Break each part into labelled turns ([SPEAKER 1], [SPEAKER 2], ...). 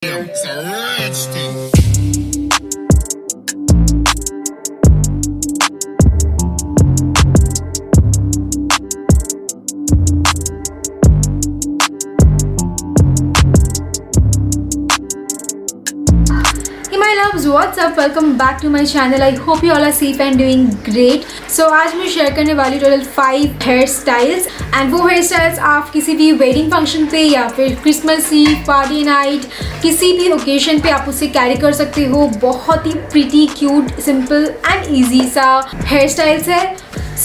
[SPEAKER 1] It's a rich thing.
[SPEAKER 2] Hey my loves, what's up? Welcome back to my channel. I hope you all are safe and doing great. So आज मैं share करने वाली total 5 hair styles and वो hair styles आप किसी भी wedding function पे या फिर क्रिसमस ईव पार्टी नाइट किसी भी ओकेजन पे आप उसे कैरी कर सकते हो. बहुत ही pretty cute simple and easy सा हेयर स्टाइल्स है.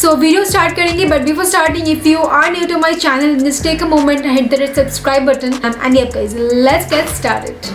[SPEAKER 2] सो वीडियो स्टार्ट करेंगे but before starting if you are new to my channel just take a moment hit the red subscribe button and yep guys, let's get started.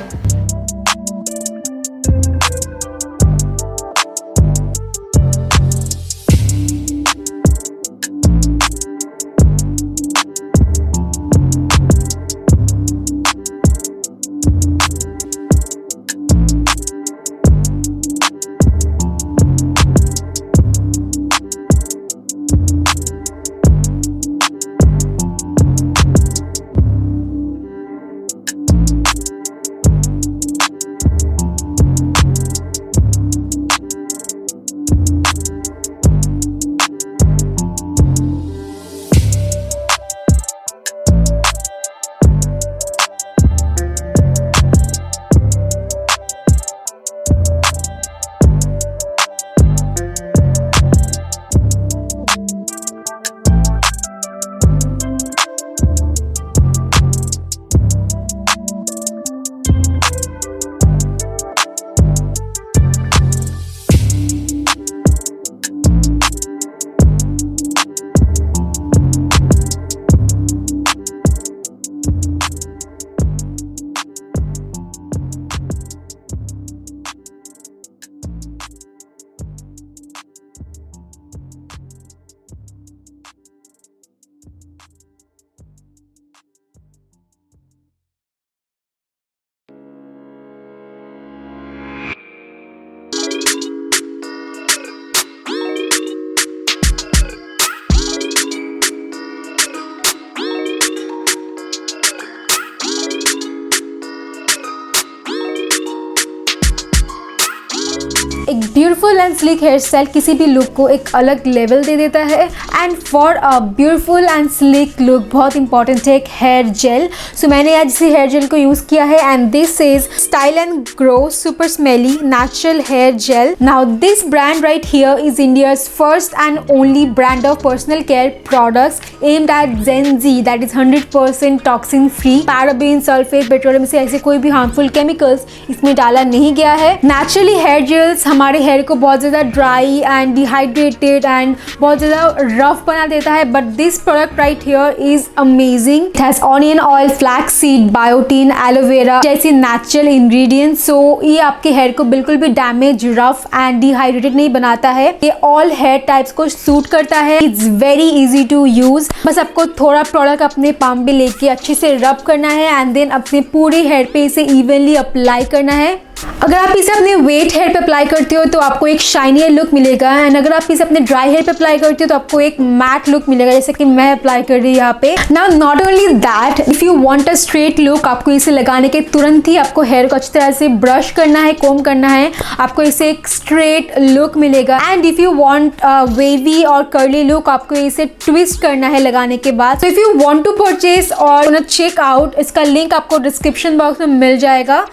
[SPEAKER 2] एक beautiful and sleek hairstyle किसी भी look को एक अलग level दे देता है. And for a beautiful and slick look बहुत इंपॉर्टेंट है एक हेयर जेल. सो मैंने आज इसी हेयर जेल को यूज़ किया है and this is style and grow super smelly natural hair gel. Now this brand right here is India's first and only brand of personal care products aimed at Gen Z that is 100% toxin free. Paraben sulphate petroleum से ऐसे कोई भी harmful chemicals इसमें डाला नहीं गया है. Naturally hair gels हमारे हेयर को बहुत ज़्यादा ड्राई एंड डिहाइड्रेटेड एंड बहुत ज़्यादा रफ बना देता है. But this product right here is amazing. It has onion oil, flax seed, biotin, aloe vera जैसी नेचुरल इंग्रेडिएंट्स. सो ये आपके हेयर को बिल्कुल भी डैमेज, रफ एंड डिहाइड्रेटेड नहीं बनाता है. ये ऑल हेयर टाइप्स को सूट करता है. It's very easy to use. बस आपको थोड़ा प्रोडक्ट अपने पाम पे लेके अच्छे से रब करना है एंड देन अपने पूरे हेयर पे इसे इवनली अप्लाई करना है. अगर आप इसे अपने वेट हेयर पे अप्लाई करते हो तो आपको एक शाइनियर लुक मिलेगा एंड अगर आप इसे अपने ड्राई हेयर पे अप्लाई करते हो तो आपको एक मैट लुक मिलेगा जैसे कि मैं अप्लाई कर रही हूँ यहाँ पे. Now not only that, if you want a straight look आपको इसे लगाने के तुरंत ही आपको हेयर को अच्छी तरह से ब्रश करना है, कोम करना है, आपको इसे एक स्ट्रेट लुक मिलेगा. And if you want wavy और कर्ली लुक आपको इसे ट्विस्ट करना है लगाने के बाद. So if you want to purchase और चेक आउट, इसका लिंक आपको डिस्क्रिप्शन बॉक्स में मिल जाएगा.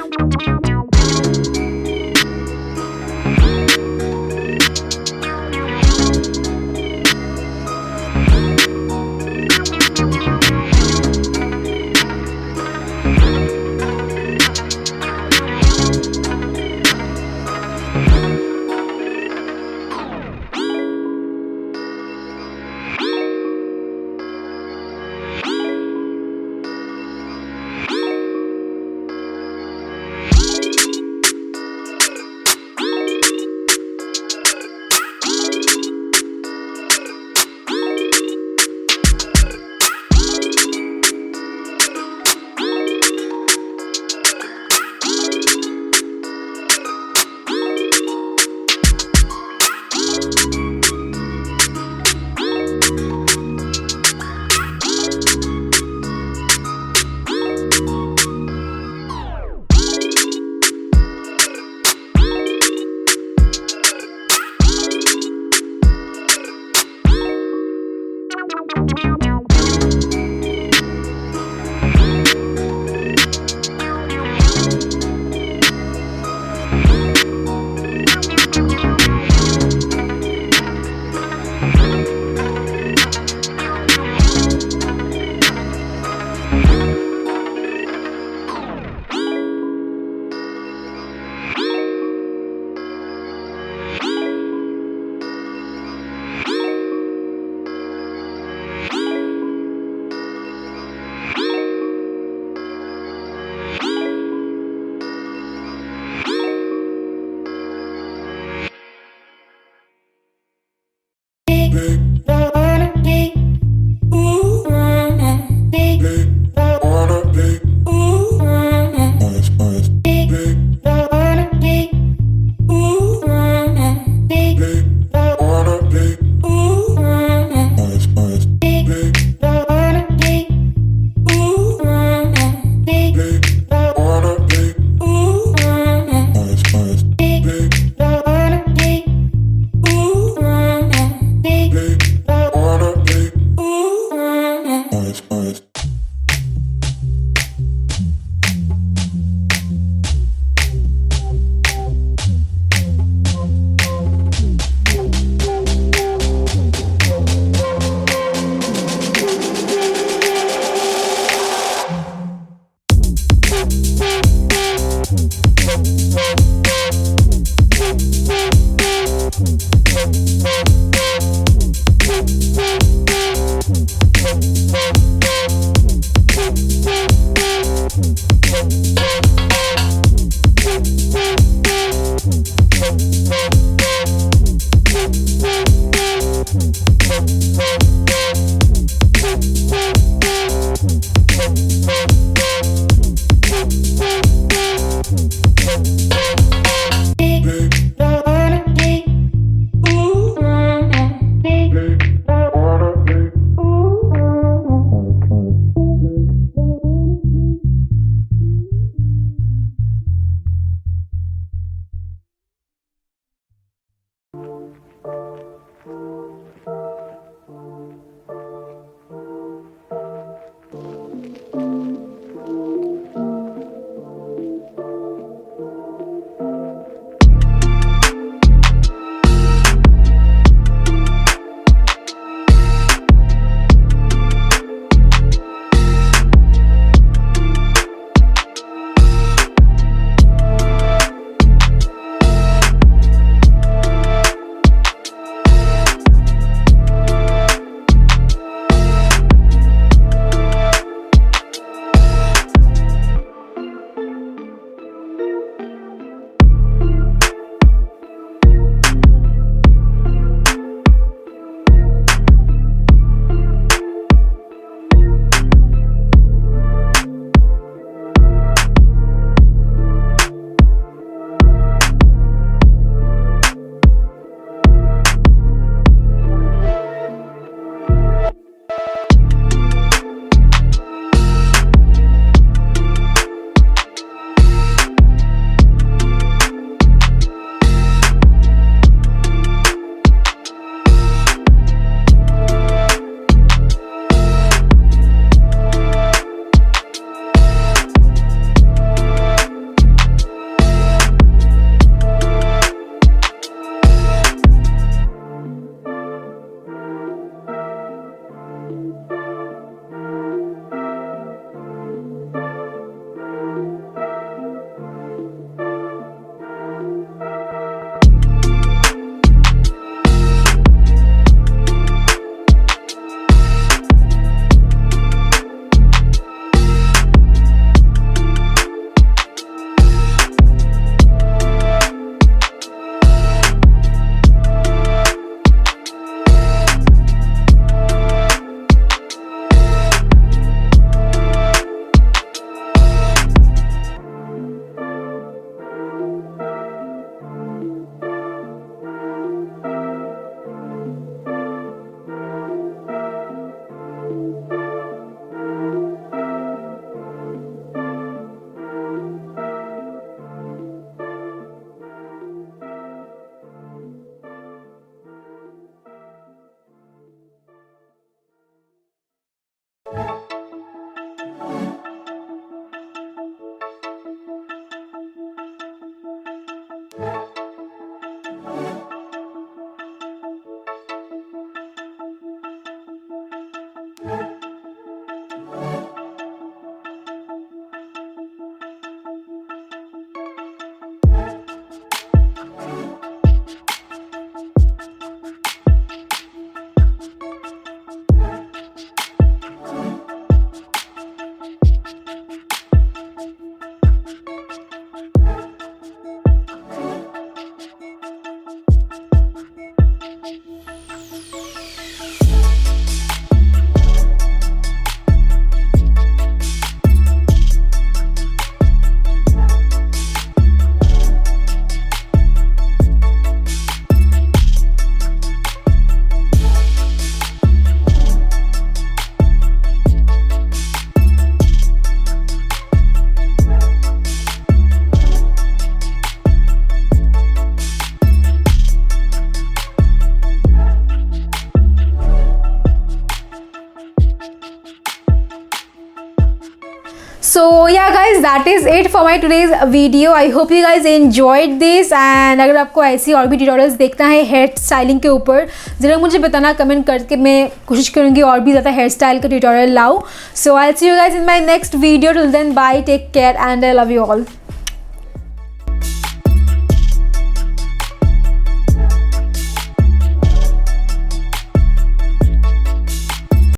[SPEAKER 2] So yeah guys, that is it for my today's video. I hope you guys enjoyed this, and अगर आपको ऐसी और भी ट्यूटोरियल्स देखना है हेयर स्टाइलिंग के ऊपर, ज़रा मुझे बताना कमेंट करके, मैं कोशिश करूँगी और भी ज़्यादा हेयर स्टाइल का ट्यूटोरियल लाऊँ. So I'll see you guys in my next video. Till then, bye, take care, and I love you all.